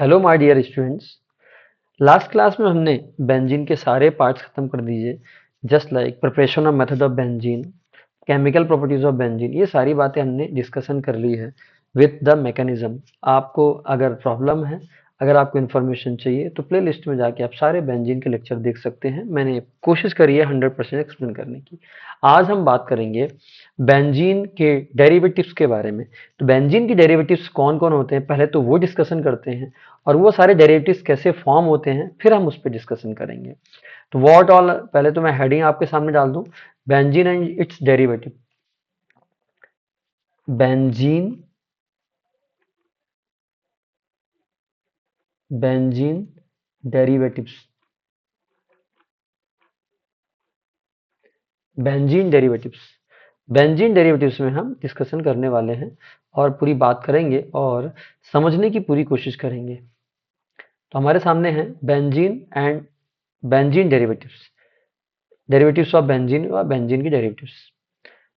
Hello my dear students. Last class में हमने benzene के सारे पार्ट्स खत्म कर दिए। Just like preparation of method of benzene, chemical properties of benzene, ये सारी बातें हमने डिस्कशन कर ली है विथ द मैकेनिज्म। आपको अगर प्रॉब्लम है, अगर आपको इन्फॉर्मेशन चाहिए तो प्ले लिस्ट में जाके आप सारे बेंजीन के लेक्चर देख सकते हैं। मैंने कोशिश करी है 100% एक्सप्लेन करने की। आज हम बात करेंगे बेंजीन के डेरिवेटिव्स के बारे में। तो बेंजीन की डेरिवेटिव्स कौन कौन होते हैं, पहले तो वो डिस्कशन करते हैं, और वो सारे डेरिवेटिव्स कैसे फॉर्म होते हैं फिर हम उस पर डिस्कशन करेंगे। तो व्हाट ऑल, पहले तो मैं हेडिंग आपके सामने डाल दूं, benzene and it's derivative. Benzene, benzene derivatives, benzene derivatives, benzene derivatives में हम डिस्कशन करने वाले हैं और पूरी बात करेंगे और समझने की पूरी कोशिश करेंगे। तो हमारे सामने है benzene and benzene derivatives, derivatives of benzene और बेंजीन की डेरिवेटिव्स।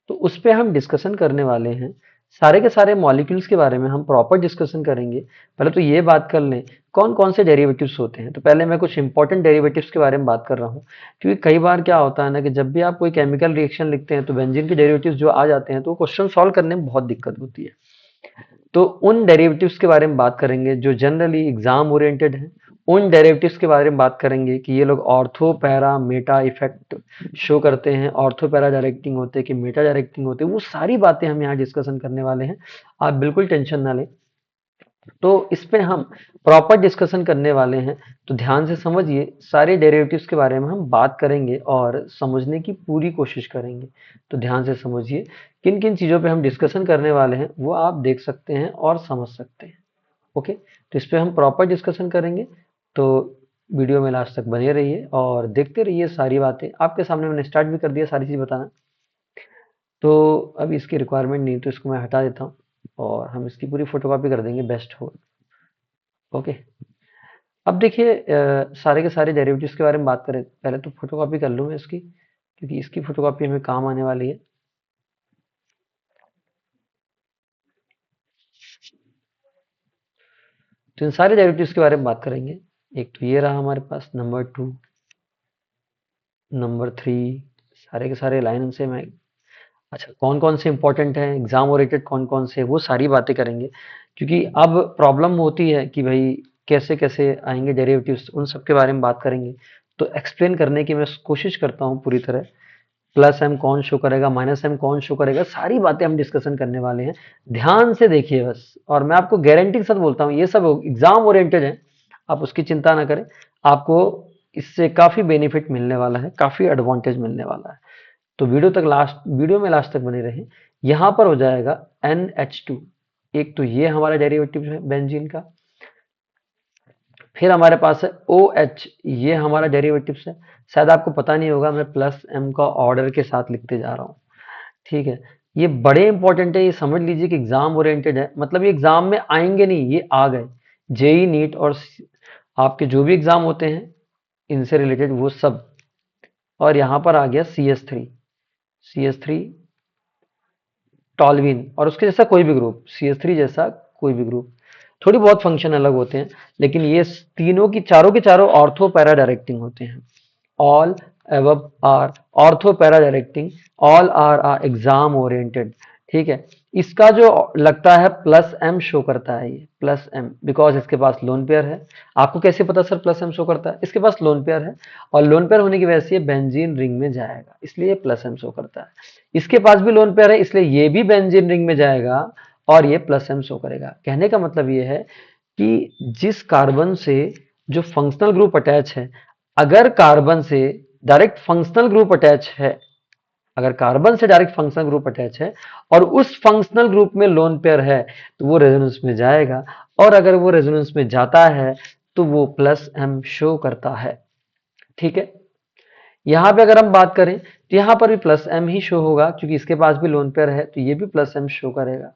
तो उस पे हम डिस्कशन करने वाले हैं। सारे के सारे मॉलिक्यूल्स के बारे में हम प्रॉपर डिस्कशन करेंगे। पहले तो ये बात कर लें कौन कौन से डेरिवेटिव्स होते हैं। तो पहले मैं कुछ इंपॉर्टेंट डेरिवेटिव्स के बारे में बात कर रहा हूँ, क्योंकि कई बार क्या होता है ना कि जब भी आप कोई केमिकल रिएक्शन लिखते हैं तो बेंजीन के डेरिवेटिव्स जो आ जाते हैं तो क्वेश्चन सॉल्व करने में बहुत दिक्कत होती है। तो उन डेरिवेटिव्स के बारे में बात करेंगे जो जनरली एग्जाम ओरिएंटेड हैं। उन डेरिवेटिव्स के बारे में बात करेंगे कि ये लोग ortho para Meta effect show करते हैं, ऑर्थो पैरा डायरेक्टिंग होते हैं कि मेटा डायरेक्टिंग होते हैं, वो सारी बातें हम यहाँ डिस्कशन करने वाले हैं। आप बिल्कुल टेंशन ना लें। तो इस पे हम प्रॉपर डिस्कशन करने वाले हैं। तो ध्यान से समझिए, सारे डेरिवेटिव्स के बारे में हम बात करेंगे और समझने की पूरी कोशिश करेंगे। तो ध्यान से समझिए किन किन चीज़ों पे हम डिस्कशन करने वाले हैं वो आप देख सकते हैं और समझ सकते हैं। ओके, तो इस पे हम प्रॉपर डिस्कशन करेंगे। तो वीडियो में लास्ट तक बने रहिए और देखते रहिए। सारी बातें आपके सामने मैंने स्टार्ट भी कर दिया सारी चीज़ बताना। तो अब इसकी रिक्वायरमेंट नहीं, तो इसको मैं हटा देता हूँ और हम इसकी पूरी फोटोकॉपी कर देंगे, बेस्ट हो। ओके, अब देखिए सारे के सारे डेरिवेटिव्स के बारे में बात करें। पहले तो फोटोकॉपी कर लूँ मैं इसकी, क्योंकि इसकी फोटोकॉपी हमें काम आने वाली है। तो इन सारे डेरिवेटिव्स के बारे में बात करेंगे। एक तो ये रहा हमारे पास, नंबर 2, नंबर 3, सारे के सारे लाइन से मैं, अच्छा कौन कौन से इंपॉर्टेंट है, एग्जाम ओरिएंटेड कौन कौन से, वो सारी बातें करेंगे। क्योंकि अब प्रॉब्लम होती है कि भाई कैसे कैसे आएंगे डेरिवेटिव्स, उन सब के बारे में बात करेंगे। तो एक्सप्लेन करने की मैं कोशिश करता हूँ पूरी तरह। प्लस एम कौन शो करेगा, माइनस एम कौन शो करेगा, सारी बातें हम डिस्कशन करने वाले हैं। ध्यान से देखिए बस, और मैं आपको गारंटी के साथ बोलता हूँ ये सब एग्जाम ओरिएंटेड है, आप उसकी चिंता ना करें। आपको इससे काफी बेनिफिट मिलने वाला है, काफी एडवांटेज मिलने वाला है। तो वीडियो में लास्ट तक बने रहें। यहां पर हो जाएगा NH2। एक तो ये हमारा डेरिवेटिव है बेंजीन का। फिर हमारे पास है OH, ये हमारा डेरिवेटिव है। शायद आपको पता नहीं होगा, मैं प्लस एम का ऑर्डर के साथ लिखते जा रहा हूँ। ठीक है, ये बड़े इंपॉर्टेंट है, ये समझ लीजिए कि एग्जाम ओरिएंटेड है, मतलब ये एग्जाम में आएंगे नहीं, ये आ गए। जेई नीट और आपके जो भी एग्जाम होते हैं इनसे रिलेटेड वो सब। और यहाँ पर आ गया CH3, CH3 टॉल्विन और उसके जैसा कोई भी ग्रुप, CH3 जैसा कोई भी ग्रुप। थोड़ी बहुत फंक्शन अलग होते हैं, लेकिन ये तीनों की चारों के चारों ऑर्थो पैरा डायरेक्टिंग होते हैं। All above are ortho para directing, all are exam oriented. ठीक है, इसका जो लगता है प्लस एम शो करता है, ये प्लस एम, बिकॉज इसके पास लोन पेयर है। आपको कैसे पता सर प्लस एम शो करता है? इसके पास लोन पेयर है, और लोन पेयर होने की वजह से ये बेंजीन रिंग में जाएगा, इसलिए प्लस एम शो करता है। इसके पास भी लोन पेयर है, इसलिए ये भी बेंजीन रिंग में जाएगा और ये प्लस एम शो करेगा। कहने का मतलब ये है कि जिस कार्बन से जो फंक्शनल ग्रुप अटैच है, अगर कार्बन से डायरेक्ट फंक्शनल ग्रुप अटैच है, अगर कार्बन से डायरेक्ट फंक्शनल ग्रुप अटैच है और उस फंक्शनल ग्रुप में लोन पेयर है, तो वो रेजोनेंस में जाएगा। और अगर वो रेजोनेंस में जाता है तो वो प्लस एम शो करता है। ठीक है, यहां पे अगर हम बात करें तो यहां पर भी प्लस एम ही शो होगा, क्योंकि इसके पास भी लोन पेयर है, तो ये भी प्लस एम शो करेगा।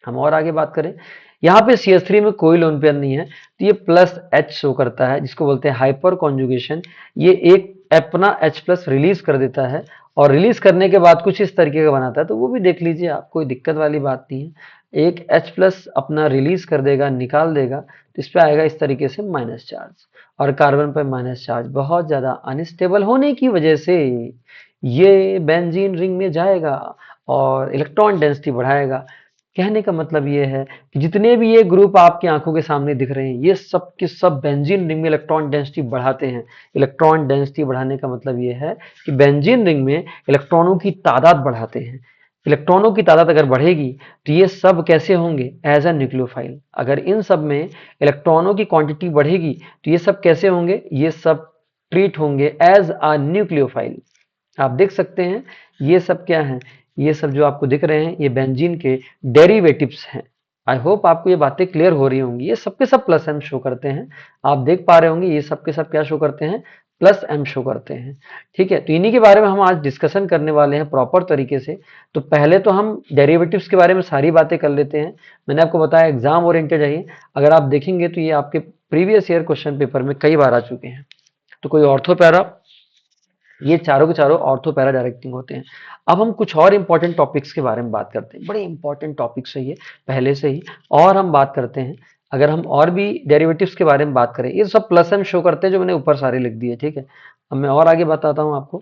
हम और आगे बात करें, यहाँ पे CH3 में कोई लोन पेयर नहीं है, तो ये प्लस H शो करता है, जिसको बोलते हैं हाइपर कॉन्जुगेशन। ये एक अपना H प्लस रिलीज कर देता है, और रिलीज करने के बाद कुछ इस तरीके का बनाता है। तो वो भी देख लीजिए आप, कोई दिक्कत वाली बात नहीं है। एक H प्लस अपना रिलीज कर देगा, निकाल देगा, तो इस पे आएगा इस तरीके से माइनस चार्ज, और कार्बन पर माइनस चार्ज बहुत ज्यादा अनस्टेबल होने की वजह से ये बेंजीन रिंग में जाएगा और इलेक्ट्रॉन डेंसिटी बढ़ाएगा। कहने का मतलब ये है कि जितने भी ये ग्रुप आपकी आंखों के सामने दिख रहे हैं, ये सब के सब बेंजीन रिंग में इलेक्ट्रॉन डेंसिटी बढ़ाते हैं। इलेक्ट्रॉन डेंसिटी बढ़ाने का मतलब ये है कि बेंजीन रिंग में इलेक्ट्रॉनों की तादाद बढ़ाते हैं। इलेक्ट्रॉनों की तादाद अगर बढ़ेगी तो ये सब कैसे होंगे? As a nucleophile. अगर इन सब में इलेक्ट्रॉनों की क्वांटिटी बढ़ेगी तो ये सब कैसे होंगे? ये सब ट्रीट होंगे एज अ न्यूक्लियोफाइल। आप देख सकते हैं ये सब क्या है? ये सब जो आपको दिख रहे हैं ये बेंजीन के डेरिवेटिव्स हैं। आई होप आपको ये बातें क्लियर हो रही होंगी। ये सबके सब प्लस एम शो करते हैं। आप देख पा रहे होंगे ये सबके सब क्या शो करते हैं? प्लस एम शो करते हैं। ठीक है, तो इन्हीं के बारे में हम आज डिस्कशन करने वाले हैं प्रॉपर तरीके से। तो पहले तो हम डेरिवेटिव्स के बारे में सारी बातें कर लेते हैं। मैंने आपको बताया एग्जाम ओरिएंटेड है ये। अगर आप देखेंगे तो ये आपके प्रीवियस ईयर क्वेश्चन पेपर में कई बार आ चुके हैं। तो कोई ऑर्थो पैरा, ये चारों के चारों ऑर्थो पैरा डायरेक्टिंग होते हैं। अब हम कुछ और इंपॉर्टेंट टॉपिक्स के बारे में बात करते हैं। बड़े इंपॉर्टेंट टॉपिक्स है ये पहले से ही, और हम बात करते हैं। अगर हम और भी डेरिवेटिव्स के बारे में बात करें, ये सब प्लस एम शो करते हैं जो मैंने ऊपर सारे लिख दिए। ठीक है, अब मैं और आगे बताता हूँ आपको।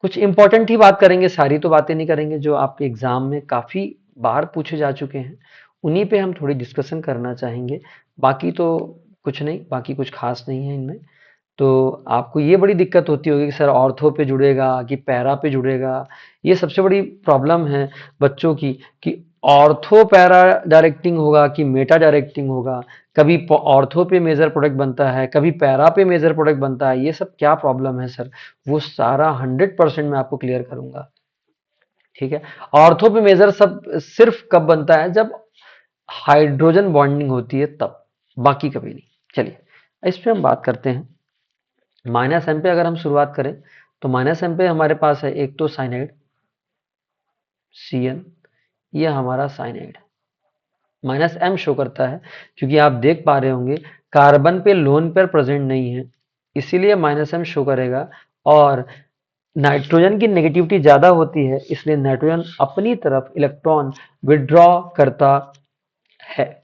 कुछ इंपॉर्टेंट ही बात करेंगे, सारी तो बातें नहीं करेंगे। जो आपके एग्जाम में काफी बार पूछे जा चुके हैं उन्हीं पे हम थोड़ी डिस्कशन करना चाहेंगे। बाकी तो कुछ नहीं, बाकी कुछ खास नहीं है इनमें। तो आपको ये बड़ी दिक्कत होती होगी कि सर ऑर्थो पे जुड़ेगा कि पैरा पे जुड़ेगा। ये सबसे बड़ी प्रॉब्लम है बच्चों की कि ऑर्थो पैरा डायरेक्टिंग होगा कि मेटा डायरेक्टिंग होगा। कभी ऑर्थो पे मेजर प्रोडक्ट बनता है, कभी पैरा पे मेजर प्रोडक्ट बनता है। ये सब क्या प्रॉब्लम है सर? वो सारा 100% मैं आपको क्लियर करूंगा। ठीक है, ऑर्थो पे मेजर सब सिर्फ कब बनता है? जब हाइड्रोजन बॉन्डिंग होती है तब, बाकी कभी नहीं। चलिए इस पे हम बात करते हैं। माइनस एम पे अगर हम शुरुआत करें तो माइनस एम पे हमारे पास है एक तो साइनाइड Cn, ये हमारा साइनाइड माइनस एम शो करता है क्योंकि आप देख पा रहे होंगे कार्बन पे लोन पेयर प्रेजेंट नहीं है, इसीलिए माइनस एम शो करेगा। और नाइट्रोजन की नेगेटिविटी ज्यादा होती है, इसलिए नाइट्रोजन अपनी तरफ इलेक्ट्रॉन विड्रॉ करता है।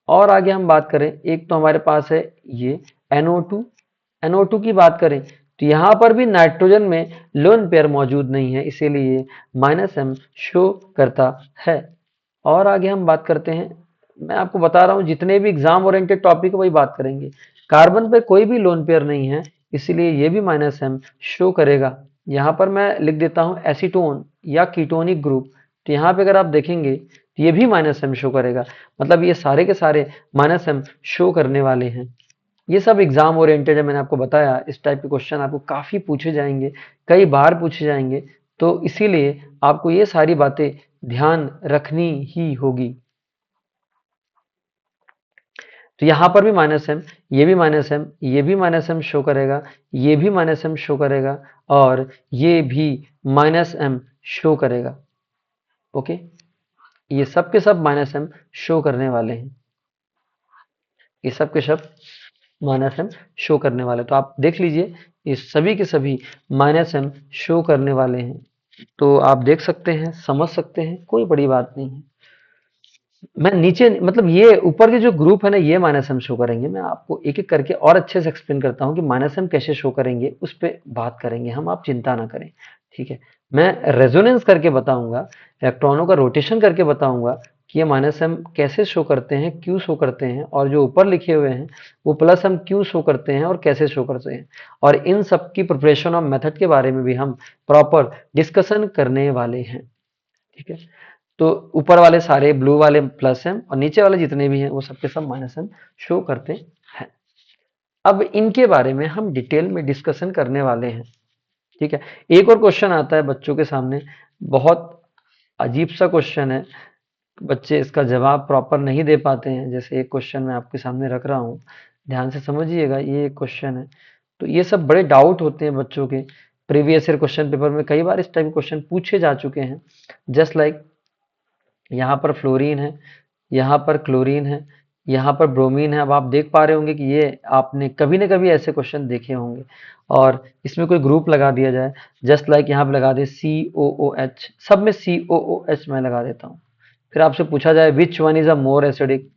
और आगे हम बात करें, एक तो हमारे पास है ये NO2। NO2 की बात करें तो यहां पर भी नाइट्रोजन में लोन पेयर मौजूद नहीं है, इसीलिए माइनस एम शो करता है। और आगे हम बात करते हैं। मैं आपको बता रहा हूं जितने भी एग्जाम ओरिएंटेड टॉपिक वही बात करेंगे। कार्बन पे कोई भी लोन पेयर नहीं है, इसलिए ये भी माइनस एम शो करेगा। यहां पर मैं लिख देता हूं एसीटोन या कीटोनिक ग्रुप। तो यहाँ पे अगर आप देखेंगे तो ये भी माइनस एम शो करेगा। मतलब ये सारे के सारे माइनस एम शो करने वाले हैं। ये सब एग्जाम ओरिएंटेड है, मैंने आपको बताया इस टाइप के क्वेश्चन आपको काफी पूछे जाएंगे, कई बार पूछे जाएंगे। तो इसीलिए आपको ये सारी बातें ध्यान रखनी ही होगी। तो यहां पर भी माइनस एम, ये भी माइनस एम, ये भी माइनस एम शो करेगा, ये भी माइनस एम शो करेगा, और ये भी माइनस एम शो करेगा। ओके, ये सब के सब माइनस एम शो करने वाले हैं। ये सब के सब माइनस एम शो करने वाले, तो आप देख लीजिए ये सभी के सभी माइनस एम शो करने वाले हैं। तो आप देख सकते हैं, समझ सकते हैं, कोई बड़ी बात नहीं है। मैं नीचे मतलब ये ऊपर के जो ग्रुप है ना ये माइनस एम शो करेंगे। मैं आपको एक एक करके और अच्छे से एक्सप्लेन करता हूँ कि माइनस एम कैसे शो करेंगे, उस पर बात करेंगे हम, आप चिंता ना करें। ठीक है, मैं रेजोनेंस करके बताऊंगा, इलेक्ट्रॉनों का रोटेशन करके बताऊंगा कि ये माइनस एम कैसे शो करते हैं, क्यों शो करते हैं, और जो ऊपर लिखे हुए हैं वो प्लस एम क्यों शो करते हैं और कैसे शो करते हैं। और इन सब की प्रिपरेशन ऑफ मेथड के बारे में भी हम प्रॉपर डिस्कशन करने वाले हैं। ठीक है, तो ऊपर वाले सारे ब्लू वाले प्लस एम और नीचे वाले जितने भी हैं वो सबके सब माइनस एम शो करते हैं। अब इनके बारे में हम डिटेल में डिस्कशन करने वाले हैं। ठीक है, एक और क्वेश्चन आता है बच्चों के सामने, बहुत अजीब सा क्वेश्चन है, बच्चे इसका जवाब प्रॉपर नहीं दे पाते हैं। जैसे एक क्वेश्चन मैं आपके सामने रख रहा हूँ, ध्यान से समझिएगा, ये एक क्वेश्चन है। तो ये सब बड़े डाउट होते हैं बच्चों के, प्रीवियस ईयर क्वेश्चन पेपर में कई बार इस टाइप के क्वेश्चन पूछे जा चुके हैं। जस्ट लाइक यहाँ पर फ्लोरीन है, यहाँ पर क्लोरीन है, यहाँ पर ब्रोमीन है। अब आप देख पा रहे होंगे कि ये आपने कभी ना कभी ऐसे क्वेश्चन देखे होंगे। और इसमें कोई ग्रुप लगा दिया जाए, जस्ट लाइक यहाँ पे लगा दे COOH, सब में COOH मैं लगा देता हूँ। फिर आपसे पूछा जाए which one is a more acidic,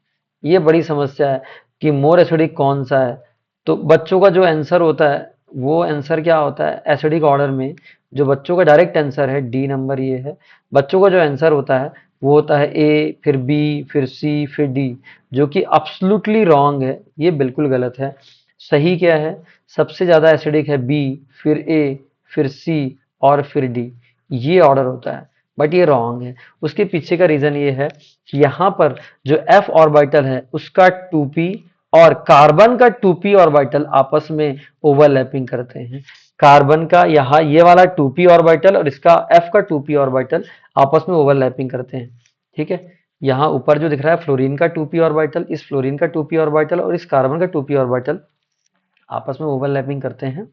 ये बड़ी समस्या है कि मोर एसिडिक कौन सा है। तो बच्चों का जो आंसर होता है वो आंसर क्या होता है एसिडिक ऑर्डर में, जो बच्चों का डायरेक्ट आंसर है डी नंबर ये है। बच्चों का जो आंसर होता है वो होता है ए, फिर बी, फिर सी, फिर डी, जो कि अब्सोल्युटली रॉन्ग है, ये बिल्कुल गलत है। सही क्या है, सबसे ज्यादा एसिडिक है बी, फिर ए, फिर सी और फिर डी, ये ऑर्डर होता है, बट ये रॉन्ग है। उसके पीछे का रीजन ये है कि यहाँ पर जो एफ ऑर्बिटल है उसका 2p और कार्बन का 2p ऑर्बिटल आपस में ओवरलैपिंग करते हैं। कार्बन का यहाँ ये वाला 2p ऑर्बिटल और इसका एफ का 2p ऑर्बिटल आपस में ओवरलैपिंग करते हैं। ठीक है, यहाँ ऊपर जो दिख रहा है फ्लोरीन का 2p ऑर्बिटल, इस फ्लोरीन का 2p ऑर्बिटल और इस कार्बन का 2p ऑर्बिटल आपस में ओवरलैपिंग करते हैं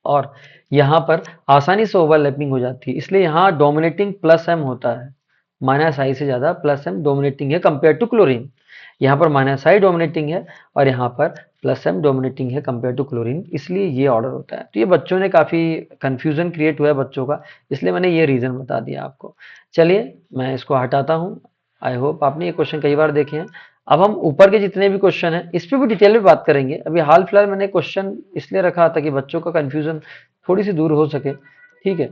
और यहाँ पर आसानी से ओवरलैपिंग हो जाती है, इसलिए यहाँ डोमिनेटिंग प्लस एम होता है। माइनस आई से ज्यादा प्लस एम डोमिनेटिंग है कंपेयर टू क्लोरीन। यहाँ पर माइनस आई डोमिनेटिंग है और यहाँ पर प्लस एम डोमिनेटिंग है कंपेयर टू क्लोरीन, इसलिए ये ऑर्डर होता है। तो ये बच्चों ने काफी कंफ्यूजन क्रिएट हुआ है बच्चों का, इसलिए मैंने ये रीजन बता दिया आपको। चलिए मैं इसको हटाता हूँ। आई होप आपने ये क्वेश्चन कई बार देखे हैं। अब हम ऊपर के जितने भी क्वेश्चन हैं इस पे भी डिटेल में बात करेंगे। अभी हाल फिलहाल मैंने क्वेश्चन इसलिए रखा था कि बच्चों का कंफ्यूजन थोड़ी सी दूर हो सके। ठीक है,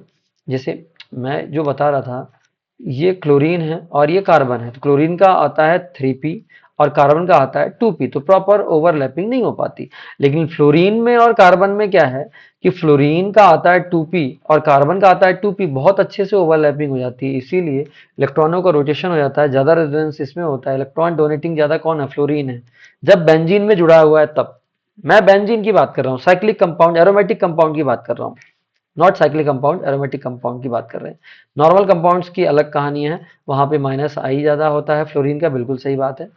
जैसे मैं जो बता रहा था, ये क्लोरीन है और ये कार्बन है, तो क्लोरीन का आता है 3p और कार्बन का आता है 2p, तो प्रॉपर ओवरलैपिंग नहीं हो पाती। लेकिन फ्लोरीन में और कार्बन में क्या है कि फ्लोरीन का आता है 2p और कार्बन का आता है 2p, बहुत अच्छे से ओवरलैपिंग हो जाती है, इसीलिए इलेक्ट्रॉनों का रोटेशन हो जाता है, ज्यादा रेजोनेंस इसमें होता है। इलेक्ट्रॉन डोनेटिंग ज्यादा कौन है, फ्लोरीन है, जब बेंजीन में जुड़ा हुआ है तब। मैं बेंजीन की बात कर रहा हूँ, साइक्लिक कंपाउंड एरोमेटिक कंपाउंड की बात कर रहा हूँ, not cyclic compound, aromatic compound की बात कर रहे हैं। नॉर्मल कंपाउंड्स की अलग कहानी है, वहां पे माइनस आई ज्यादा होता है फ्लोरीन का, बिल्कुल सही बात है।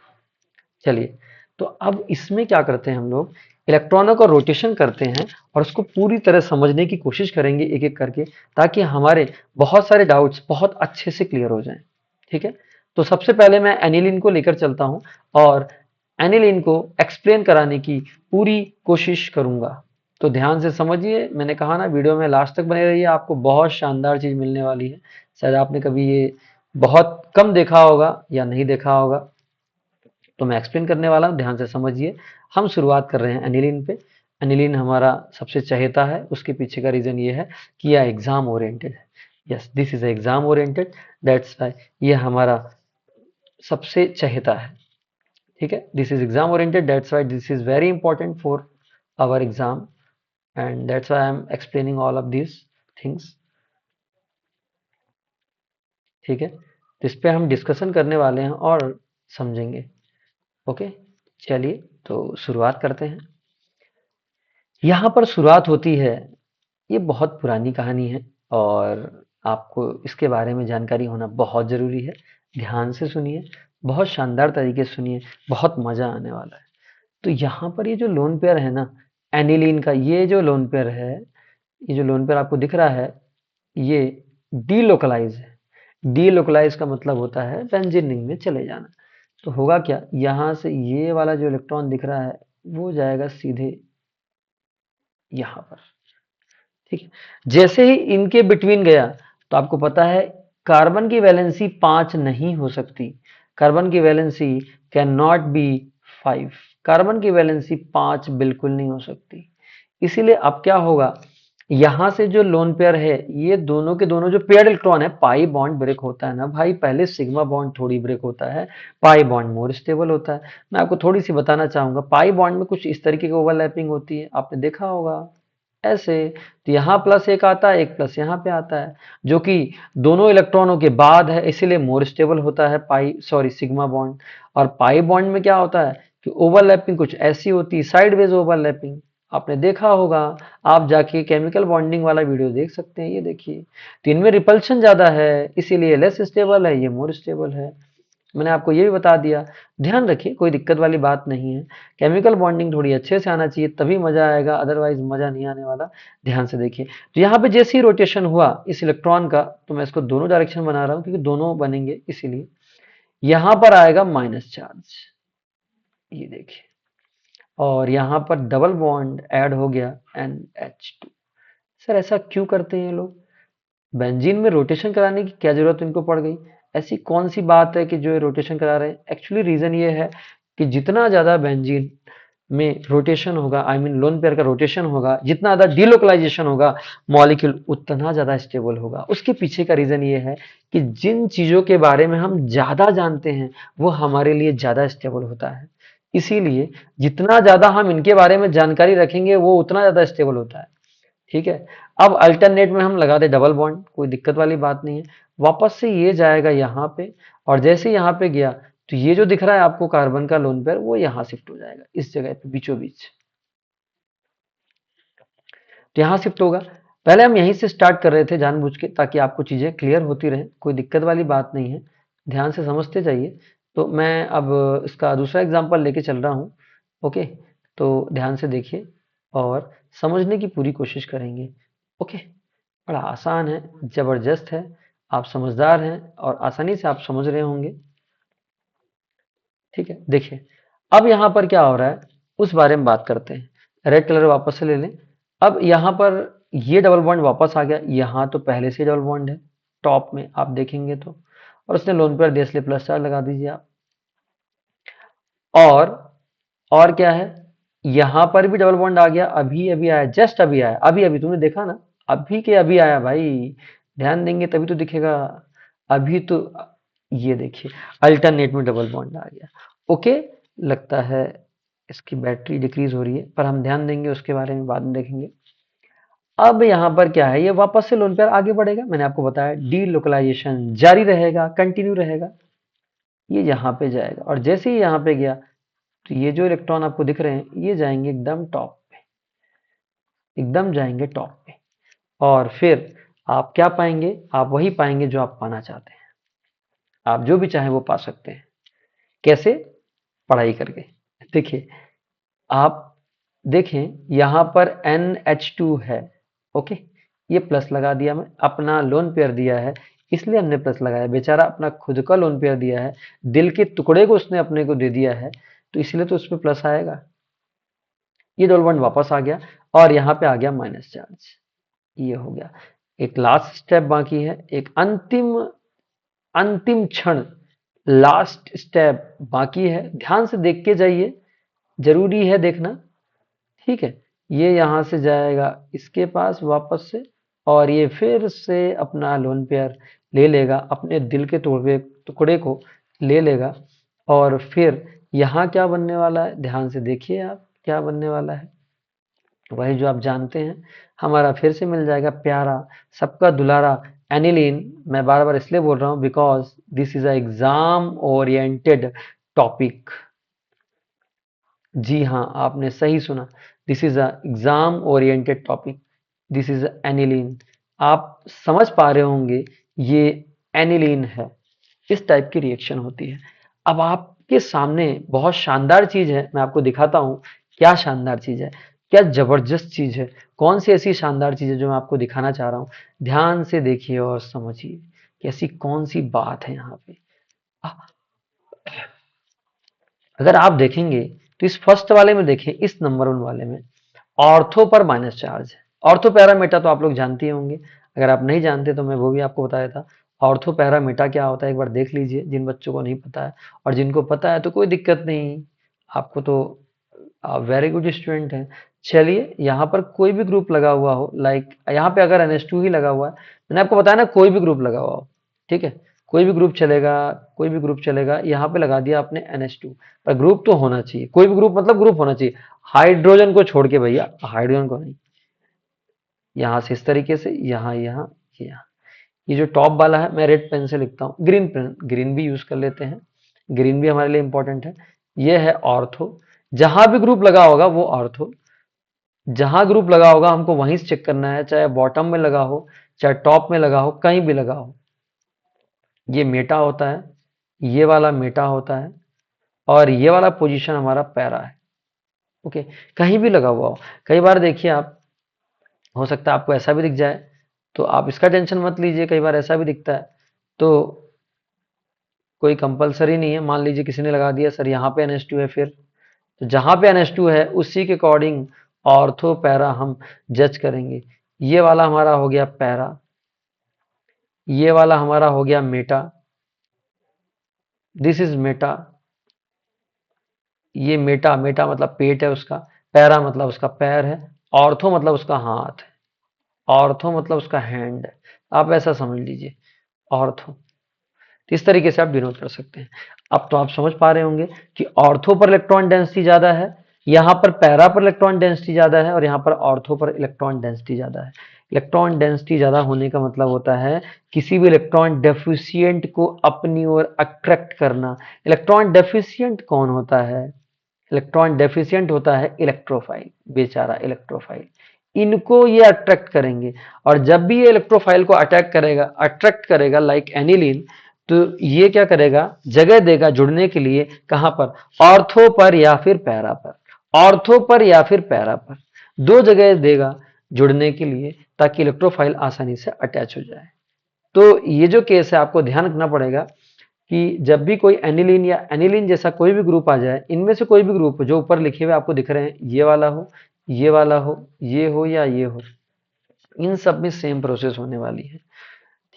चलिए, तो अब इसमें क्या करते हैं हम लोग, इलेक्ट्रॉनों का रोटेशन करते हैं और उसको पूरी तरह समझने की कोशिश करेंगे एक एक करके, ताकि हमारे बहुत सारे डाउट्स बहुत अच्छे से क्लियर हो जाएं। ठीक है, तो सबसे पहले मैं एनिलीन को लेकर चलता हूं और एनिलीन को एक्सप्लेन कराने की पूरी कोशिश करूंगा। तो ध्यान से समझिए, मैंने कहा ना वीडियो में लास्ट तक बने रहिए, आपको बहुत शानदार चीज मिलने वाली है। शायद आपने कभी ये बहुत कम देखा होगा या नहीं देखा होगा, तो मैं एक्सप्लेन करने वाला हूं, ध्यान से समझिए। हम शुरुआत कर रहे हैं एनिलीन पे। एनिलीन हमारा सबसे चहेता है, उसके पीछे का रीजन ये है कि यह एग्जाम ओरिएंटेड है। Yes, this is exam oriented, that's why ये हमारा सबसे चहेता है। ठीक है, this is exam oriented, that's why this is very important for our exam and that's why I am explaining all of this things. ठीक है, तो इस पे हम डिस्कशन करने वाले हैं और समझेंगे। ओके, चलिए तो शुरुआत करते हैं। यहाँ पर शुरुआत होती है, ये बहुत पुरानी कहानी है और आपको इसके बारे में जानकारी होना बहुत ज़रूरी है। ध्यान से सुनिए, बहुत शानदार तरीके से सुनिए, बहुत मज़ा आने वाला है। तो यहाँ पर ये जो लोन पेयर है ना, एनिलीन का ये जो लोन पेयर है, ये जो लोन पेयर आपको दिख रहा है, ये डीलोकलाइज है। डीलोकलाइज का मतलब होता है बेंजीन रिंग में चले जाना। तो होगा क्या, यहाँ से ये वाला जो इलेक्ट्रॉन दिख रहा है वो जाएगा सीधे यहाँ पर। ठीक है, जैसे ही इनके बिटवीन गया तो आपको पता है कार्बन की वैलेंसी 5 नहीं हो सकती। कार्बन की valency can not be 5, carbon की वैलेंसी 5 बिल्कुल नहीं हो सकती। इसीलिए अब क्या होगा, यहां से जो लोन पेयर है, ये दोनों के दोनों जो पेयर इलेक्ट्रॉन है, पाई बॉन्ड ब्रेक होता है ना भाई, पहले सिग्मा बॉन्ड थोड़ी ब्रेक होता है, पाई बॉन्ड मोर स्टेबल होता है। मैं आपको थोड़ी सी बताना चाहूंगा, पाई बॉन्ड में कुछ इस तरीके की ओवरलैपिंग होती है, आपने देखा होगा ऐसे। तो यहाँ प्लस एक आता है, एक प्लस यहाँ पे आता है, जो कि दोनों इलेक्ट्रॉनों के बाद है, इसीलिए मोर स्टेबल होता है पाई सॉरी सिग्मा बॉन्ड। और पाई बॉन्ड में क्या होता है कि ओवरलैपिंग कुछ ऐसी होती है, साइडवेज ओवरलैपिंग, आपने देखा होगा। आप जाके केमिकल बॉन्डिंग वाला वीडियो देख सकते हैं, ये देखिए। तो इनमें रिपल्शन ज्यादा है, इसीलिए लेस स्टेबल है, ये मोर स्टेबल है। मैंने आपको ये भी बता दिया, ध्यान रखिए, कोई दिक्कत वाली बात नहीं है। केमिकल बॉन्डिंग थोड़ी अच्छे से आना चाहिए, तभी मजा आएगा, अदरवाइज मजा नहीं आने वाला। ध्यान से देखिए, तो यहाँ पे जैसे ही रोटेशन हुआ इस इलेक्ट्रॉन का, तो मैं इसको दोनों डायरेक्शन बना रहा हूँ क्योंकि दोनों बनेंगे, इसीलिए यहाँ पर आएगा माइनस चार्ज, ये देखिए। और यहाँ पर डबल बॉन्ड ऐड हो गया NH2। सर ऐसा क्यों करते हैं ये लोग, बेंजीन में रोटेशन कराने की क्या जरूरत इनको पड़ गई। ऐसी कौन सी बात है कि जो ये रोटेशन करा रहे हैं? एक्चुअली रीजन ये है कि जितना ज्यादा बेंजीन में रोटेशन होगा, आई मीन लोन पेयर का रोटेशन होगा, जितना ज्यादा डीलोकलाइजेशन होगा मॉलिक्यूल, उतना ज्यादा स्टेबल होगा। उसके पीछे का रीजन ये है कि जिन चीजों के बारे में हम ज्यादा जानते हैं वो हमारे लिए ज्यादा स्टेबल होता है। इसीलिए जितना ज्यादा हम इनके बारे में जानकारी रखेंगे वो उतना ज्यादा स्टेबल होता है। ठीक है। अब अल्टरनेट में हम लगा दे डबल बॉन्ड, कोई दिक्कत वाली बात नहीं है। वापस से ये जाएगा यहाँ पे, और जैसे यहाँ पे गया तो ये जो दिख रहा है आपको कार्बन का लोन पेयर, वो यहाँ शिफ्ट हो जाएगा इस जगह पे बीचों बीच। तो यहाँ शिफ्ट होगा। पहले हम यहीं से स्टार्ट कर रहे थे जानबूझ के, ताकि आपको चीजें क्लियर होती रहे, कोई दिक्कत वाली बात नहीं है, ध्यान से समझते जाइए। तो मैं अब इसका दूसरा एग्जांपल लेके चल रहा हूँ। ओके, तो ध्यान से देखिए और समझने की पूरी कोशिश करेंगे। ओके, बड़ा आसान है, जबरदस्त है, आप समझदार हैं और आसानी से आप समझ रहे होंगे। ठीक है, देखिए अब यहाँ पर क्या हो रहा है उस बारे में बात करते हैं। रेड कलर वापस से ले लें। अब यहाँ पर ये डबल बॉन्ड वापस आ गया, यहाँ तो पहले से डबल बॉन्ड है टॉप में आप देखेंगे तो, और उसने लोन पेयर दिया इसलिए प्लस चार्ज लगा दीजिए आप। और और क्या है, यहाँ पर भी डबल बॉन्ड आ गया, अभी अभी आया, जस्ट अभी आया, अभी अभी तुमने देखा ना, अभी के अभी आया भाई, ध्यान देंगे तभी तो दिखेगा। अभी तो ये देखिए अल्टरनेट में डबल बॉन्ड आ गया। ओके, लगता है इसकी बैटरी डिक्रीज हो रही है, पर हम ध्यान देंगे उसके बारे में बाद में देखेंगे। अब यहाँ पर क्या है, ये वापस से लोन पेयर आगे बढ़ेगा, मैंने आपको बताया डी लोकलाइजेशन जारी रहेगा, कंटिन्यू रहेगा। ये यहाँ पे जाएगा और जैसे ही यहाँ पे गया तो ये जो इलेक्ट्रॉन आपको दिख रहे हैं ये जाएंगे एकदम टॉप पे, एकदम जाएंगे टॉप पे। और फिर आप क्या पाएंगे, आप वही पाएंगे जो आप पाना चाहते हैं। आप जो भी चाहें वो पा सकते हैं। कैसे? पढ़ाई करके। देखिए, आप देखें यहाँ पर NH2 है। ओके, ये प्लस लगा दिया, मैं अपना लोन पेयर दिया है इसलिए हमने प्लस लगाया। बेचारा अपना खुद का लोन पेयर दिया है, दिल के टुकड़े को उसने अपने को दे दिया है, तो इसलिए तो उसमें प्लस आएगा। ये डबल बॉन्ड वापस आ गया और यहाँ पे आ गया माइनस चार्ज। ये हो गया। एक लास्ट स्टेप बाकी है, एक अंतिम अंतिम क्षण, लास्ट स्टेप बाकी है। ध्यान से देख के जाइए, जरूरी है देखना। ठीक है, ये यहाँ से जाएगा इसके पास वापस से, और ये फिर से अपना लोन पेयर ले लेगा, अपने दिल के टुकड़े टुकड़े को ले लेगा। और फिर यहाँ क्या बनने वाला है, ध्यान से देखिए आप क्या बनने वाला है, वही जो आप जानते हैं। हमारा फिर से मिल जाएगा प्यारा, सबका दुलारा एनिलीन। मैं बार बार इसलिए बोल रहा हूँ because this is a exam oriented topic. जी हाँ, आपने सही सुना, this is a exam oriented topic, this is aniline. आप समझ पा रहे होंगे ये एनिलीन है। इस टाइप की रिएक्शन होती है। अब आपके सामने बहुत शानदार चीज है, मैं आपको दिखाता हूं क्या शानदार चीज है, क्या जबरदस्त चीज है। कौन सी ऐसी शानदार चीज है जो मैं आपको दिखाना चाह रहा हूं, ध्यान से देखिए और समझिए कि ऐसी कौन सी बात है यहाँ पे। अगर आप देखेंगे तो इस फर्स्ट वाले में देखें, इस नंबर वन वाले में ऑर्थो पर माइनस चार्ज है। ऑर्थो पैरामीटर तो आप लोग जानते ही होंगे, अगर आप नहीं जानते तो मैं वो भी आपको बताया था। ऑर्थो पैरामीटर क्या होता है एक बार देख लीजिए, जिन बच्चों को नहीं पता है, और जिनको पता है तो कोई दिक्कत नहीं, आपको तो आप वेरी गुड स्टूडेंट हैं। चलिए, यहाँ पर कोई भी ग्रुप लगा हुआ हो, लाइक यहाँ पे अगर NH2 ही लगा हुआ है, मैंने आपको बताया ना कोई भी ग्रुप लगा हुआ हो, ठीक है, कोई भी ग्रुप चलेगा, कोई भी ग्रुप चलेगा। यहाँ पे लगा दिया आपने NH2, पर ग्रुप तो होना चाहिए, कोई भी ग्रुप मतलब ग्रुप होना चाहिए, हाइड्रोजन को छोड़ के भैया, हाइड्रोजन को नहीं। यहाँ से इस तरीके से, यहाँ यहाँ यहाँ, ये जो टॉप वाला है मैं रेड पेन से लिखता हूँ, ग्रीन पेन, ग्रीन भी यूज कर लेते हैं, ग्रीन भी हमारे लिए इंपॉर्टेंट है। ये है ऑर्थो, जहां भी ग्रुप लगा होगा वो ऑर्थो, जहां ग्रुप लगा होगा हमको वहीं से चेक करना है, चाहे बॉटम में लगा हो, चाहे टॉप में लगा हो, कहीं भी लगा हो। ये मेटा होता है, ये वाला मेटा होता है, और ये वाला पोजीशन हमारा पैरा है। ओके, कहीं भी लगा हुआ हो। कई बार देखिए आप, हो सकता है आपको ऐसा भी दिख जाए, तो आप इसका टेंशन मत लीजिए, कई बार ऐसा भी दिखता है, तो कोई कंपलसरी नहीं है। मान लीजिए किसी ने लगा दिया सर यहाँ पे NH2 है, फिर तो जहां पे NH2 है उसी के अकॉर्डिंग ऑर्थो पैरा हम जज करेंगे। ये वाला हमारा हो गया पैरा, ये वाला हमारा हो गया मेटा, दिस इज मेटा, ये मेटा, मेटा मतलब पेट है उसका, पैरा मतलब उसका पैर है, ऑर्थो मतलब उसका हाथ है, ऑर्थो मतलब उसका हैंड है। आप ऐसा समझ लीजिए, ऑर्थो। इस तरीके से आप डिनोट कर सकते हैं। अब तो आप समझ पा रहे होंगे कि ऑर्थो पर इलेक्ट्रॉन डेंसिटी ज्यादा है, यहां पर पैरा पर इलेक्ट्रॉन डेंसिटी ज्यादा है, और यहां पर ऑर्थो पर इलेक्ट्रॉन डेंसिटी ज्यादा है। इलेक्ट्रॉन डेंसिटी ज्यादा होने का मतलब होता है किसी भी इलेक्ट्रॉन डेफिशिएंट को अपनी ओर अट्रैक्ट करना। इलेक्ट्रॉन डेफिशिएंट कौन होता है? इलेक्ट्रॉन डेफिशिएंट होता है इलेक्ट्रोफाइल, बेचारा इलेक्ट्रोफाइल। इनको ये अट्रैक्ट करेंगे, और जब भी ये इलेक्ट्रोफाइल को अटैक करेगा, अट्रैक्ट करेगा लाइक एनिलीन, तो ये क्या करेगा? जगह देगा जुड़ने के लिए, कहां पर? ऑर्थो पर या फिर पैरा पर। ऑर्थो पर या फिर पैरा पर, दो जगह देगा जुड़ने के लिए, ताकि इलेक्ट्रोफाइल आसानी से अटैच हो जाए। तो ये जो केस है, आपको ध्यान रखना पड़ेगा कि जब भी कोई एनिलीन या एनिलीन जैसा कोई भी ग्रुप आ जाए, इनमें से कोई भी ग्रुप जो ऊपर लिखे हुए आपको दिख रहे हैं, ये वाला हो, ये वाला हो, ये हो या ये हो, इन सब में सेम प्रोसेस होने वाली है।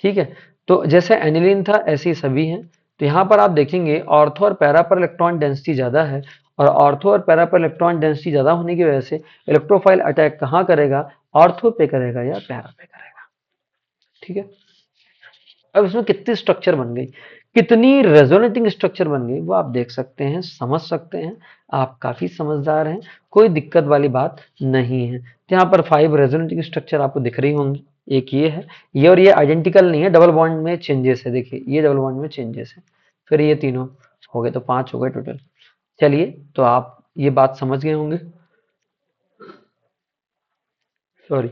ठीक है, तो जैसे एनिलीन था ऐसे ही सभी हैं। तो यहाँ पर आप देखेंगे ऑर्थो और पैरा पर इलेक्ट्रॉन डेंसिटी ज्यादा है, और ऑर्थो और पैरा पर इलेक्ट्रॉन डेंसिटी ज्यादा होने की वजह से इलेक्ट्रोफाइल अटैक कहाँ करेगा? ऑर्थो पे करेगा या पैरा पे करेगा। ठीक है, अब इसमें कितनी स्ट्रक्चर बन गई, कितनी रेजोनेटिंग स्ट्रक्चर बन गई, वो आप देख सकते हैं, समझ सकते हैं। आप काफी समझदार हैं, कोई दिक्कत वाली बात नहीं है। तो यहाँ पर 5 रेजोनेटिंग स्ट्रक्चर आपको दिख रही होंगी। एक ये है, ये और ये आइडेंटिकल नहीं है, डबल बॉन्ड में चेंजेस है। देखिए ये डबल बॉन्ड में चेंजेस है, फिर ये तीनों हो गए, तो 5 हो गए टोटल। चलिए, तो आप ये बात समझ गए होंगे। सॉरी,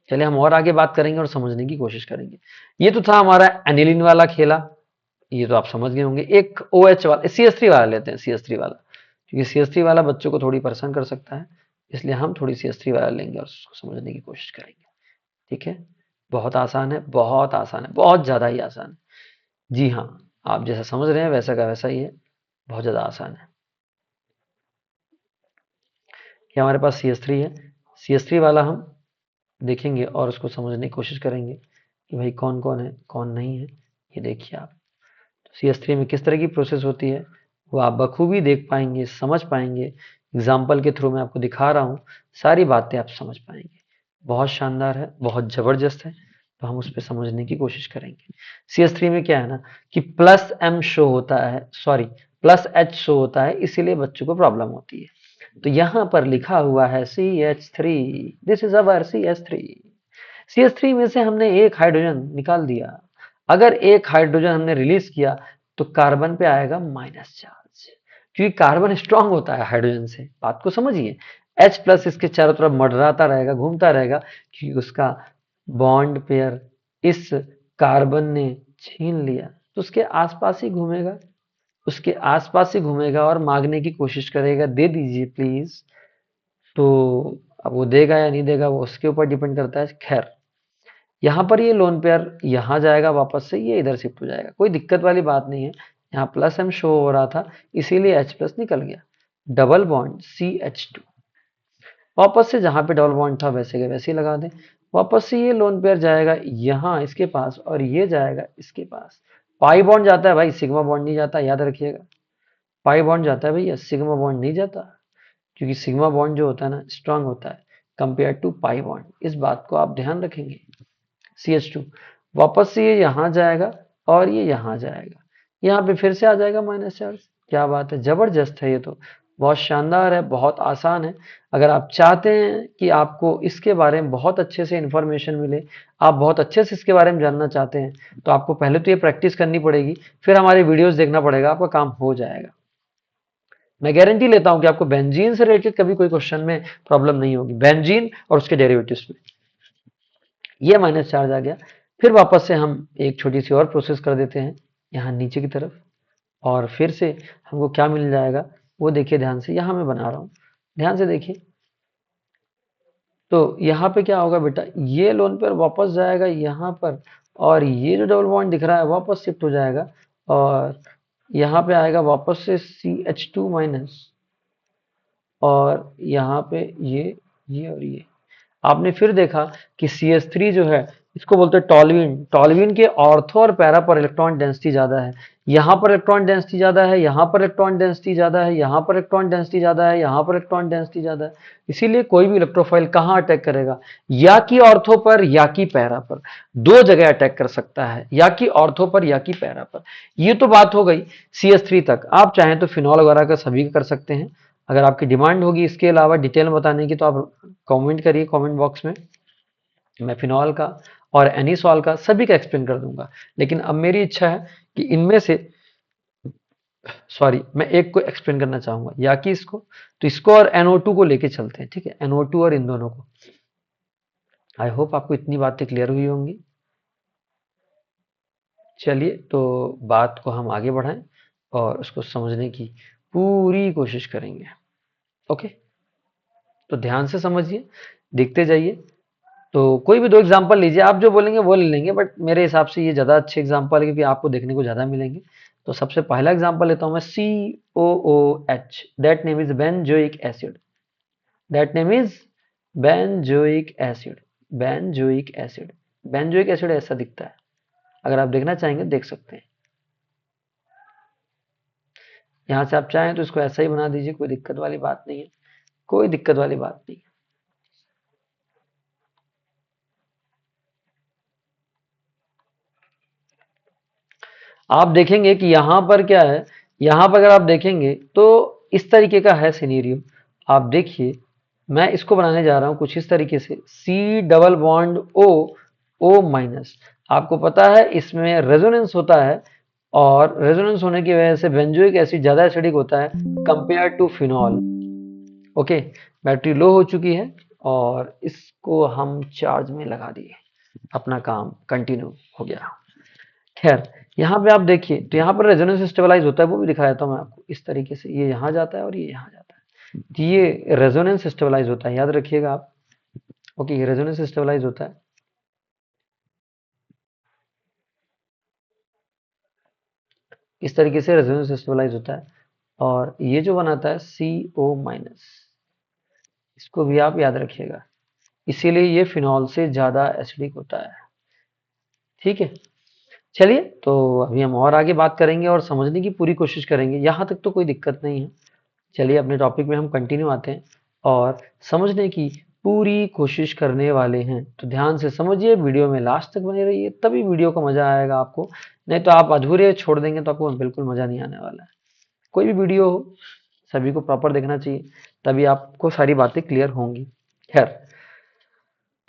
चलिए हम और आगे बात करेंगे और समझने की कोशिश करेंगे। ये तो था हमारा एनिलीन वाला खेला, ये तो आप समझ गए होंगे। एक ओ एच वाला, सी एस थ्री वाला लेते हैं, सी एस थ्री वाला, क्योंकि सी एस थ्री वाला बच्चों को थोड़ी परेशान कर सकता है, इसलिए हम थोड़ी सी एस थ्री वाला लेंगे और उसको समझने की कोशिश करेंगे। ठीक है, बहुत आसान है, बहुत आसान है, बहुत ज़्यादा ही आसान है। जी हाँ, आप जैसा समझ रहे हैं वैसा का वैसा ही है, बहुत ज़्यादा आसान है। ये हमारे पास सी एस थ्री है, सी एस थ्री वाला हम देखेंगे और उसको समझने की कोशिश करेंगे कि भाई कौन कौन है, कौन नहीं है। ये देखिए आप, सी एस थ्री में किस तरह की प्रोसेस होती है, वो आप बखूबी देख पाएंगे, समझ पाएंगे। एग्जाम्पल के थ्रू मैं आपको दिखा रहा हूँ, सारी बातें आप समझ पाएंगे। बहुत शानदार है, बहुत जबरदस्त है। तो हम उस पर समझने की कोशिश करेंगे। सी एस थ्री में क्या है ना, कि प्लस एम शो होता है, सॉरी प्लस एच शो होता है, इसीलिए बच्चों को प्रॉब्लम होती है। तो यहां पर लिखा हुआ है CH3, this is our CH3। CH3 में से हमने एक हाइड्रोजन निकाल दिया, अगर एक हाइड्रोजन हमने रिलीज किया, तो कार्बन पे आएगा माइनस चार्ज, क्योंकि कार्बन स्ट्रांग होता है हाइड्रोजन से। बात को समझिए, H प्लस इसके चारों तरफ मंडराता रहेगा, घूमता रहेगा, क्योंकि उसका बॉन्ड पेयर इस कार्बन ने छीन लिया, तो उसके आसपास ही घूमेगा, उसके आसपास ही घूमेगा और मांगने की कोशिश करेगा, दे दीजिए प्लीज। तो अब वो देगा या नहीं देगा, वो उसके ऊपर डिपेंड करता है। खैर, यहाँ पर ये लोन पेयर यहाँ जाएगा वापस से, ये इधर शिफ्ट हो जाएगा, कोई दिक्कत वाली बात नहीं है। यहाँ प्लस एम शो हो रहा था, इसीलिए H प्लस निकल गया, डबल बॉन्ड CH2। वापस से जहाँ पे डबल बॉन्ड था वैसे के वैसे ही लगा दें। वापस से ये लोन पेयर जाएगा यहाँ इसके पास, और ये जाएगा इसके पास। पाई बॉन्ड जाता है भाई, सिग्मा बॉन्ड नहीं जाता, याद रखिएगा। पाई बॉन्ड जाता है भैया, सिग्मा बॉन्ड नहीं जाता, क्योंकि सिग्मा बॉन्ड जो होता है ना, स्ट्रांग होता है कंपेयर टू पाई बॉन्ड। इस बात को आप ध्यान रखेंगे। CH2 वापस से ये यहाँ जाएगा और ये यहाँ जाएगा, यहाँ पे फिर से आ जाएगा माइनस चार्ज। क्या बात है, जबरदस्त है, ये तो बहुत शानदार है, बहुत आसान है। अगर आप चाहते हैं कि आपको इसके बारे में बहुत अच्छे से इंफॉर्मेशन मिले, आप बहुत अच्छे से इसके बारे में जानना चाहते हैं, तो आपको पहले तो ये प्रैक्टिस करनी पड़ेगी, फिर हमारे वीडियोस देखना पड़ेगा, आपका काम हो जाएगा। मैं गारंटी लेता हूं कि आपको बेंजीन से रिलेटेड कभी कोई क्वेश्चन में प्रॉब्लम नहीं होगी, बेंजीन और उसके डेरिवेटिव्स में। ये माइनस चार्ज आ गया, फिर वापस से हम एक छोटी सी और प्रोसेस कर देते हैं यहाँ नीचे की तरफ, और फिर से हमको क्या मिल जाएगा वो देखिए ध्यान से, यहाँ मैं बना रहा हूँ, ध्यान से देखिए। तो यहाँ पे क्या होगा बेटा, ये लोन पर वापस जाएगा यहाँ पर, और ये जो डबल बॉन्ड दिख रहा है वापस शिफ्ट हो जाएगा, और यहाँ पे आएगा वापस से CH2 माइनस, और यहाँ पे ये और ये। आपने फिर देखा कि CH3 जो है इसको बोलते हैं टॉल्यूइन। टॉल्यूइन के ऑर्थो और पैरा पर इलेक्ट्रॉन डेंसिटी ज्यादा है। यहाँ पर इलेक्ट्रॉन डेंसिटी ज्यादा है, यहाँ पर इलेक्ट्रॉन डेंसिटी ज्यादा है, यहाँ पर इलेक्ट्रॉन डेंसिटी ज्यादा है, यहाँ पर इलेक्ट्रॉन डेंसिटी ज्यादा है। इसीलिए कोई भी इलेक्ट्रोफाइल कहाँ अटैक करेगा, या कि ऑर्थो पर या कि पैरा पर। दो जगह अटैक कर सकता है, या कि ऑर्थो पर या कि पैरा पर। ये तो बात हो गई CH3 तक। आप चाहें तो फिनॉल वगैरह का सभी का कर सकते हैं। अगर आपकी डिमांड होगी इसके अलावा डिटेल में बताने की, तो आप कमेंट करिए कमेंट बॉक्स में। मैं फिनॉल का और एनिसॉल का सभी का एक्सप्लेन कर दूंगा। लेकिन अब मेरी इच्छा है कि इनमें से, सॉरी, मैं एक को एक्सप्लेन करना चाहूंगा, या कि इसको, तो इसको और NO2 को लेके चलते हैं, ठीक है, NO2 और इन दोनों को। आई होप आपको इतनी बातें क्लियर हुई होंगी। चलिए, तो बात को हम आगे बढ़ाएं और उसको समझने की पूरी कोशिश करेंगे। ओके, तो ध्यान से समझिए, देखते जाइए। तो कोई भी दो एग्जांपल लीजिए, आप जो बोलेंगे वो ले लेंगे, बट मेरे हिसाब से ये ज़्यादा अच्छे एग्जांपल है क्योंकि आपको देखने को ज़्यादा मिलेंगे। तो सबसे पहला एग्जांपल लेता हूँ मैं, COOH, that name is benzoic acid. That name is benzoic acid. Benzoic acid, benzoic acid ऐसा दिखता है। अगर आप देखना चाहेंगे देख सकते हैं। यहाँ से आप चाहें तो इसको ऐसा ही बना दीजिए, कोई दिक्कत वाली बात नहीं है, कोई दिक्कत वाली बात नहीं है। आप देखेंगे कि यहाँ पर क्या है, यहाँ पर अगर आप देखेंगे तो इस तरीके का है सिनेरियो। आप देखिए, मैं इसको बनाने जा रहा हूँ कुछ इस तरीके से, C double bond O minus. आपको पता है इसमें रेजोनेंस होता है, और रेजोनेंस होने की वजह से बेंजोइक एसिड ज्यादा एसिडिक होता है compare to phenol. Okay, battery low हो चुकी है और इसको हम चार्ज में लगा दिए, अपना काम कंटिन्यू हो गया। खैर, यहाँ पे आप देखिए तो यहाँ पर रेजोनेंस स्टेबलाइज होता है, वो भी दिखाया था मैं आपको इस तरीके से, ये यहाँ जाता है और ये यहाँ जाता है, तो ये रेजोनेंस स्टेबलाइज होता है, याद रखिएगा आप। ओके, ये रेजोनेंस स्टेबलाइज होता है, इस तरीके से रेजोनेंस स्टेबलाइज होता है। और ये जो बनाता है CO माइनस, इसको भी आप याद रखिएगा, इसीलिए ये फिनॉल से ज्यादा एसिडिक होता है। ठीक है, चलिए, तो अभी हम और आगे बात करेंगे और समझने की पूरी कोशिश करेंगे, यहाँ तक तो कोई दिक्कत नहीं है। चलिए, अपने टॉपिक में हम कंटिन्यू आते हैं और समझने की पूरी कोशिश करने वाले हैं। तो ध्यान से समझिए, वीडियो में लास्ट तक बने रहिए, तभी वीडियो का मजा आएगा आपको। नहीं तो आप अधूरे छोड़ देंगे तो आपको बिल्कुल मजा नहीं आने वाला है। कोई भी वीडियो हो, सभी को प्रॉपर देखना चाहिए, तभी आपको सारी बातें क्लियर होंगी। खैर,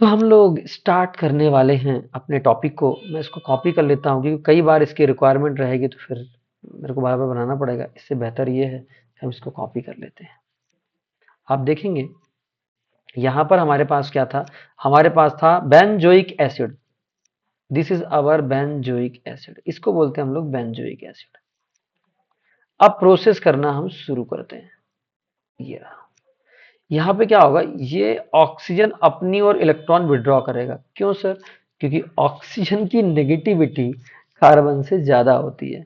तो हम लोग स्टार्ट करने वाले हैं अपने टॉपिक को। मैं इसको कॉपी कर लेता हूँ क्योंकि कई बार इसकी रिक्वायरमेंट रहेगी, तो फिर मेरे को बार बार बनाना पड़ेगा। इससे बेहतर ये है कि हम इसको कॉपी कर लेते हैं। आप देखेंगे यहाँ पर हमारे पास क्या था, हमारे पास था benzoic acid. This is our benzoic acid, इसको बोलते हैं हम लोग बेंजोइक एसिड। अब प्रोसेस करना हम शुरू करते हैं। ये रहा। यहाँ पे क्या होगा, ये ऑक्सीजन अपनी ओर इलेक्ट्रॉन विड्रॉ करेगा। क्यों सर? क्योंकि ऑक्सीजन की नेगेटिविटी कार्बन से ज्यादा होती है।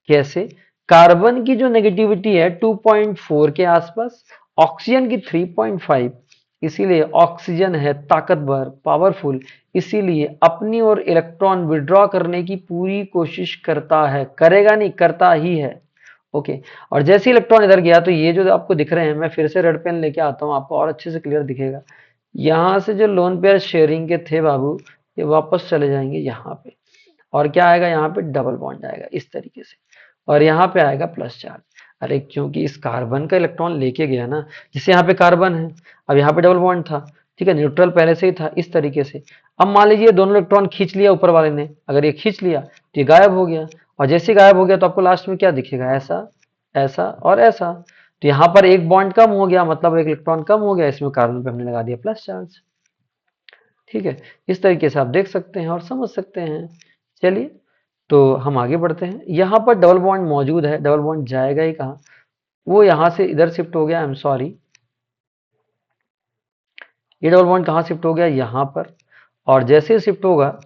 कैसे? कार्बन की जो नेगेटिविटी है 2.4 के आसपास, ऑक्सीजन की 3.5। इसीलिए ऑक्सीजन है ताकतवर, पावरफुल, इसीलिए अपनी ओर इलेक्ट्रॉन विड्रॉ करने की पूरी कोशिश करता है, करेगा नहीं, करता ही है। ओके, और जैसे इलेक्ट्रॉन इधर गया तो ये जो आपको दिख रहे हैं, मैं फिर से रेड पेन लेके आता हूँ, आपको और अच्छे से क्लियर दिखेगा। यहाँ से जो लोन पेयर शेयरिंग के थे बाबू, ये वापस चले जाएंगे यहाँ पे, और क्या आएगा यहाँ पे, डबल बॉन्ड आएगा इस तरीके से, और यहाँ पे आएगा प्लस चार्ज। अरे क्योंकि इस कार्बन का इलेक्ट्रॉन लेके गया ना, जिससे यहाँ पे कार्बन है, अब यहाँ पे डबल बॉन्ड था, ठीक है, न्यूट्रल पहले से ही था इस तरीके से। अब मान लीजिए दोनों इलेक्ट्रॉन खींच लिया ऊपर वाले ने, अगर ये खींच लिया तो ये गायब हो गया, और जैसे गायब हो गया तो आपको लास्ट में क्या दिखेगा, ऐसा, ऐसा और ऐसा। तो यहाँ पर एक बॉन्ड कम हो गया, मतलब एक इलेक्ट्रॉन कम हो गया, इसमें कार्बन पे हमने लगा दिया प्लस चार्ज। ठीक है, इस तरीके से आप देख सकते हैं और समझ सकते हैं। चलिए, तो हम आगे बढ़ते हैं। यहाँ पर डबल बॉन्ड मौजूद है, डबल बॉन्ड जाएगा ही कहाँ, वो यहाँ से इधर शिफ्ट हो गया, आई एम सॉरी, ये डबल बॉन्ड कहाँ शिफ्ट हो गया, यहाँ पर। और जैसे ही शिफ्ट होगा,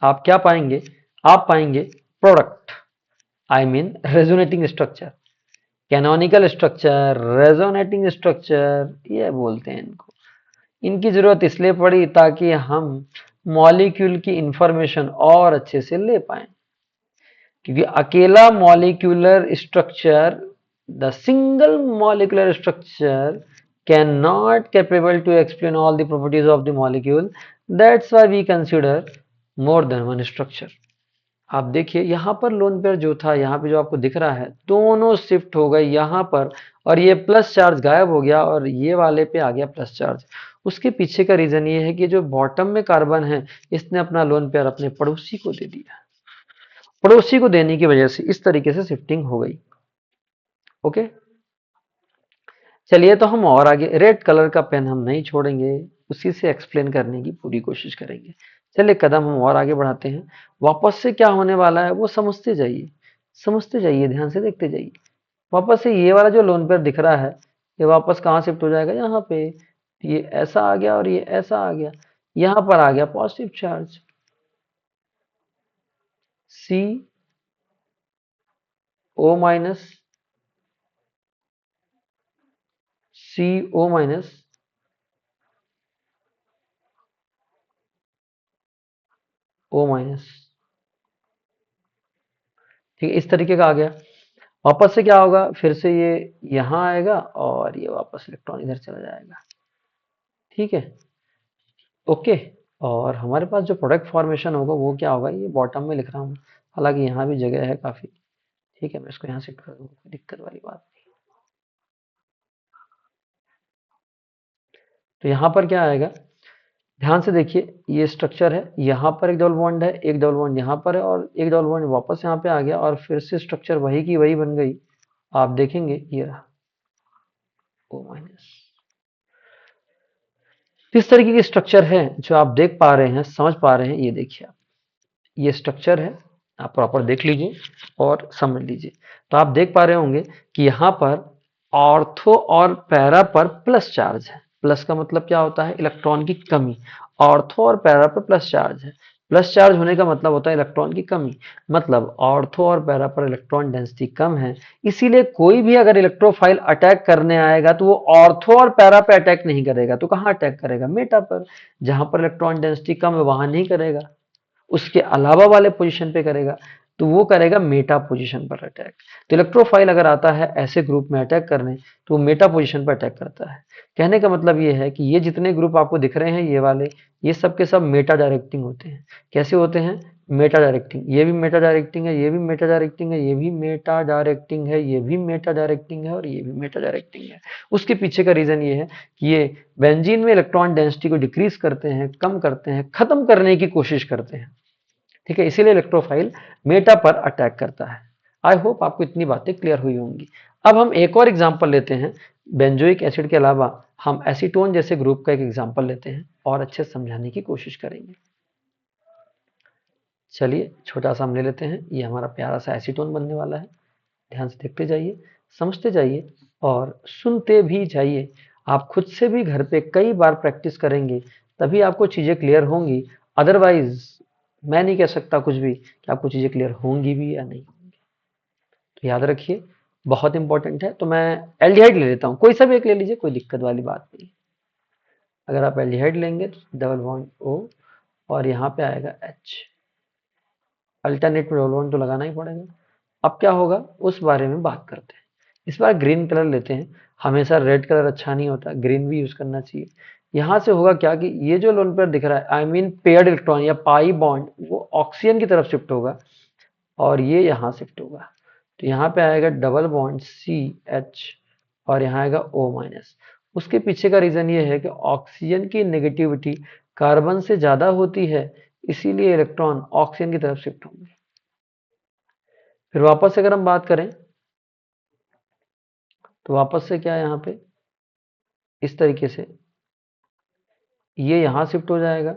आप क्या पाएंगे, आप पाएंगे product, I mean resonating structure, canonical structure, resonating structure, ये बोलते हैं इनको। इनकी जरूरत इसलिए पड़ी ताकि हम मॉलिक्यूल की इंफॉर्मेशन और अच्छे से ले पाए, क्योंकि अकेला molecular structure, the single molecular structure can not capable to explain all the properties of the molecule, that's why we consider more than one structure. आप देखिए यहाँ पर लोन पेयर जो था, यहाँ पे जो आपको दिख रहा है, दोनों शिफ्ट हो गए यहाँ पर, और ये प्लस चार्ज गायब हो गया और ये वाले पे आ गया प्लस चार्ज। उसके पीछे का रीजन ये है कि जो बॉटम में कार्बन है, इसने अपना लोन पेयर अपने पड़ोसी को दे दिया। पड़ोसी को देने की वजह से इस तरीके से शिफ्टिंग हो गई। ओके, चलिए तो हम और आगे, रेड कलर का पेन हम नहीं छोड़ेंगे, उसी से एक्सप्लेन करने की पूरी कोशिश करेंगे। चलिए कदम हम और आगे बढ़ाते हैं। वापस से क्या होने वाला है वो समझते जाइए, समझते जाइए, ध्यान से देखते जाइए। वापस से ये वाला जो लोन पेयर दिख रहा है, ये वापस कहाँ शिफ्ट हो जाएगा, यहाँ पे। ये ऐसा आ गया और ये ऐसा आ गया, यहाँ पर आ गया positive charge CO minus O minus, ठीक है, इस तरीके का आ गया। वापस से क्या होगा, फिर से ये यहाँ आएगा और ये वापस इलेक्ट्रॉन इधर चला जाएगा। ठीक है, ओके। और हमारे पास जो प्रोडक्ट फॉर्मेशन होगा वो क्या होगा, ये बॉटम में लिख रहा हूँ, हालांकि यहाँ भी जगह है काफी। ठीक है, मैं इसको यहाँ से कर दूँ, कोई दिक्कत वाली बात नहीं। तो यहाँ पर क्या आएगा, ध्यान से देखिए, ये स्ट्रक्चर है, यहाँ पर एक डबल बॉन्ड है, एक डबल बॉन्ड यहाँ पर है, और एक डबल बॉन्ड वापस यहाँ पे आ गया, और फिर से स्ट्रक्चर वही की वही बन गई। आप देखेंगे ये रहा O माइनस। इस तरीके की स्ट्रक्चर है जो आप देख पा रहे हैं, समझ पा रहे हैं। ये देखिए आप, ये स्ट्रक्चर है, आप प्रॉपर देख लीजिए और समझ लीजिए। तो आप देख पा रहे होंगे कि यहाँ पर ऑर्थो और पैरा पर प्लस चार्ज है। प्लस का मतलब क्या होता है, इलेक्ट्रॉन की कमी। ऑर्थो और पैरा पर प्लस चार्ज है, प्लस चार्ज होने का मतलब होता है इलेक्ट्रॉन की कमी। मतलब ऑर्थो और पैरा पर इलेक्ट्रॉन डेंसिटी कम है, इसीलिए कोई भी अगर इलेक्ट्रोफाइल अटैक करने आएगा तो वो ऑर्थो और पैरा पे अटैक नहीं करेगा, तो कहाँ अटैक करेगा, मेटा पर। जहां पर इलेक्ट्रॉन डेंसिटी कम है वहां नहीं करेगा, उसके अलावा वाले पोजीशन पे करेगा, तो वो करेगा मेटा पोजीशन पर अटैक। तो इलेक्ट्रोफाइल अगर आता है ऐसे ग्रुप में अटैक करने, तो वो मेटा पोजीशन पर अटैक करता है। कहने का मतलब ये है कि ये जितने ग्रुप आपको दिख रहे हैं, ये वाले, ये सब के सब मेटा डायरेक्टिंग होते हैं। कैसे होते हैं, मेटा डायरेक्टिंग। ये भी मेटा डायरेक्टिंग है, ये भी मेटा डायरेक्टिंग है, ये भी मेटा डायरेक्टिंग है, ये भी मेटा डायरेक्टिंग है, और ये भी मेटा डायरेक्टिंग है। उसके पीछे का रीजन ये है कि ये बेंजीन में इलेक्ट्रॉन डेंसिटी को डिक्रीज करते हैं, कम करते हैं, खत्म करने की कोशिश करते हैं। ठीक है, इसीलिए इलेक्ट्रोफाइल मेटा पर अटैक करता है। आई होप आपको इतनी बातें क्लियर हुई होंगी। अब हम एक और एग्जांपल लेते हैं, बेंजोइक एसिड के अलावा हम एसीटोन जैसे ग्रुप का एक एग्जांपल लेते हैं और अच्छे से समझाने की कोशिश करेंगे। चलिए छोटा सा हम ले लेते हैं, ये हमारा प्यारा सा एसीटोन बनने वाला है। ध्यान से देखते जाइए, समझते जाइए और सुनते भी जाइए। आप खुद से भी घर पे कई बार प्रैक्टिस करेंगे, तभी आपको चीज़ें क्लियर होंगी। अदरवाइज मैं नहीं कह सकता कुछ भी कि आपको चीज़ें क्लियर होंगी भी या नहीं। तो याद रखिए, बहुत इंपॉर्टेंट है। तो मैं एल्डिहाइड ले लेता हूँ, कोई सा भी एक ले लीजिए, कोई दिक्कत वाली बात नहीं। अगर आप एल्डिहाइड लेंगे तो डबल बॉन्ड O, और यहाँ पे आएगा H। अल्टरनेट में डबल बॉन्ड तो लगाना ही पड़ेगा। अब क्या होगा उस बारे में बात करते हैं। इस बार ग्रीन कलर लेते हैं, हमेशा रेड कलर अच्छा नहीं होता, ग्रीन भी यूज करना चाहिए। यहाँ से होगा क्या कि ये जो लोन पेयर दिख रहा है, आई मीन पेयर्ड इलेक्ट्रॉन या पाई बॉन्ड, वो ऑक्सीजन की तरफ शिफ्ट होगा और ये यहाँ शिफ्ट होगा। तो यहाँ पे आएगा डबल बॉन्ड CH और यहाँ आएगा O माइनस। उसके पीछे का रीजन ये है कि ऑक्सीजन की नेगेटिविटी कार्बन से ज्यादा होती है, इसीलिए इलेक्ट्रॉन ऑक्सीजन की तरफ शिफ्ट होंगे। फिर वापस से अगर हम बात करें तो वापस से क्या है, यहाँ पे इस तरीके से ये यहाँ शिफ्ट हो जाएगा।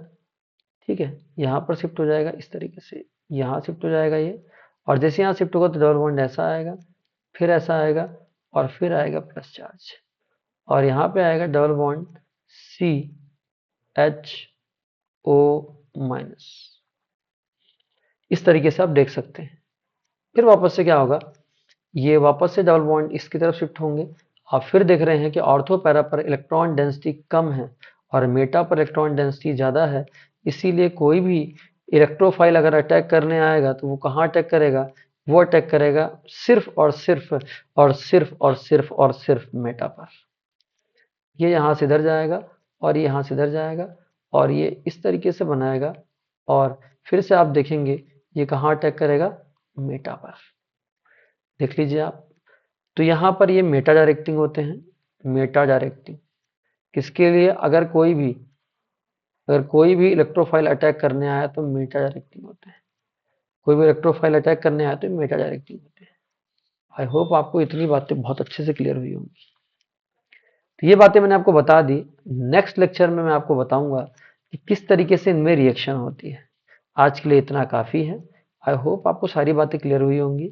ठीक है, यहाँ पर शिफ्ट हो जाएगा इस तरीके से, यहाँ शिफ्ट हो जाएगा ये, और जैसे यहाँ शिफ्ट होगा तो डबल बॉन्ड ऐसा आएगा, फिर ऐसा आएगा, और फिर आएगा प्लस चार्ज, और यहाँ पे आएगा डबल बॉन्ड CHO माइनस। इस तरीके से आप देख सकते हैं। फिर वापस से क्या होगा, ये वापस से डबल बॉन्ड इसकी तरफ शिफ्ट होंगे। आप फिर देख रहे हैं कि ऑर्थो पैरा पर इलेक्ट्रॉन डेंसिटी कम है और मेटा पर इलेक्ट्रॉन डेंसिटी ज़्यादा है, इसीलिए कोई भी इलेक्ट्रोफाइल अगर अटैक करने आएगा तो वो कहाँ अटैक करेगा? वो अटैक करेगा सिर्फ और सिर्फ और सिर्फ और सिर्फ और सिर्फ मेटा पर। ये यहाँ से इधर जाएगा और ये यहाँ से इधर जाएगा और ये इस तरीके से बनाएगा और फिर से आप देखेंगे ये कहाँ अटैक करेगा? मेटा पर। देख लीजिए आप। तो यहाँ पर ये मेटा डायरेक्टिंग होते हैं। मेटा डायरेक्टिंग किसके लिए? अगर कोई भी इलेक्ट्रोफाइल अटैक करने आया तो मेटा डायरेक्टिंग होते हैं। कोई भी इलेक्ट्रोफाइल अटैक करने आया तो मेटा डायरेक्टिंग होते हैं। आई होप आपको इतनी बातें बहुत अच्छे से क्लियर हुई होंगी। तो ये बातें मैंने आपको बता दी। नेक्स्ट लेक्चर में मैं आपको बताऊंगा कि किस तरीके से इनमें रिएक्शन होती है। आज के लिए इतना काफ़ी है। आई होप आपको सारी बातें क्लियर हुई होंगी।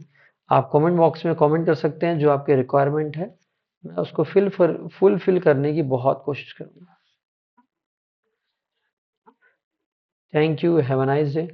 आप कमेंट बॉक्स में कमेंट कर सकते हैं जो आपके रिक्वायरमेंट है। मैं उसको फुलफिल करने की बहुत कोशिश करूंगा। Thank you. Have a nice day.